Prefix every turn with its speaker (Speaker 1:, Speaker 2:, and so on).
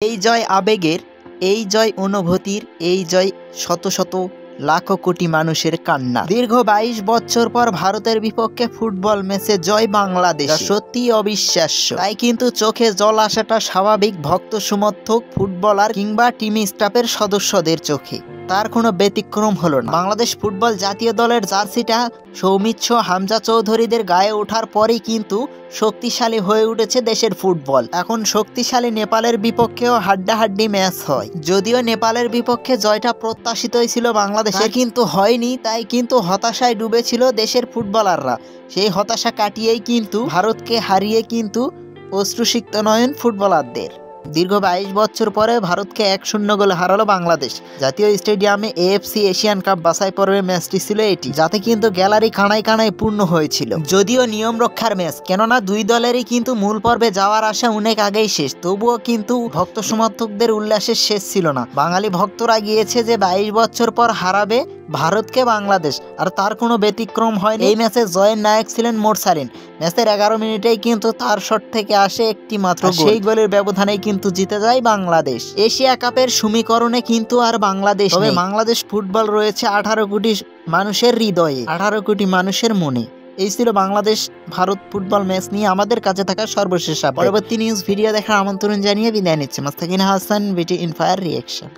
Speaker 1: এই জয় আবেগের, এই জয় অনুভূতির, এই জয় শত শত লাখো কোটি মানুষের কান্না। দীর্ঘ ২২ বছর পর ভারতের বিপক্ষে ফুটবল ম্যাচে জয় বাংলাদেশ, সত্যি অবিশ্বাস্য। তাই কিন্তু চোখে জল আসাটা স্বাভাবিক ভক্ত সমর্থক, ফুটবলার কিংবা টিম স্টাফের সদস্যদের চোখে। তার কোনো ব্যতিক্রম হলো না। বাংলাদেশ ফুটবল জাতীয় দলের জার্সিটা সৌমিত্র, হামজা চৌধুরীদের গায়ে ওঠার পরেই কিন্তু শক্তিশালী হয়ে উঠেছে দেশের ফুটবল। এখন শক্তিশালী নেপালের বিপক্ষেও হাড্ডাহাড্ডি ম্যাচ হয়। যদিও নেপালের বিপক্ষে জয়টা প্রত্যাশিতই ছিল বাংলাদেশের, কিন্তু হয়নি। তাই কিন্তু হতাশায় ডুবেছিল দেশের ফুটবলাররা। সেই হতাশা কাটিয়েই কিন্তু ভারতকে হারিয়ে কিন্তু অশ্রুসিক্ত নয়ন ফুটবলারদের। দীর্ঘ ২২ বছর পরে ভারতকে ১-০ গোলে হারালো বাংলাদেশ। জাতীয় স্টেডিয়ামে এএফসি এশিয়ান কাপ বাছাই পর্বের ম্যাচটি ছিল এটি, যাতে কিন্তু গ্যালারি কানায় কানায় পূর্ণ হয়েছিল। যদিও নিয়ম রক্ষার ম্যাচ, কেননা দুই দলেরই কিন্তু মূল পর্বে যাওয়ার আশা অনেক আগেই শেষ, তবুও কিন্তু ভক্ত সমর্থকদের উল্লাসের শেষ ছিল না। বাঙালি ভক্তরা গিয়েছে যে ২২ বছর পর হারাবে ভারতকে বাংলাদেশ, আর তার কোনো ব্যতিক্রম হয়নি। এই ম্যাচে জয়ের নায়ক ছিলেন মোরসালিন। ম্যাচের ১১ মিনিটেই কিন্তু তার শট থেকে আসে একটি মাত্র গোল। সেই গোলের ব্যবধানেই কিন্তু জিতে যায় বাংলাদেশ। এশিয়া কাপের সমীকরণে কিন্তু আর বাংলাদেশ নেই। বাংলাদেশ ফুটবল রয়েছে ১৮ কোটি মানুষের হৃদয়ে, ১৮ কোটি মানুষের মনে। এই ছিল বাংলাদেশ ভারত ফুটবল ম্যাচ নিয়ে আমাদের কাছে থাকা সর্বশেষ আপডেট। পরবর্তী নিউজ ভিডিও দেখার আমন্ত্রণ জানিয়ে বিদায় নিচ্ছে। মাস্তাকিন হাসান, বিটি ইনফায়ার রিঅ্যাকশন।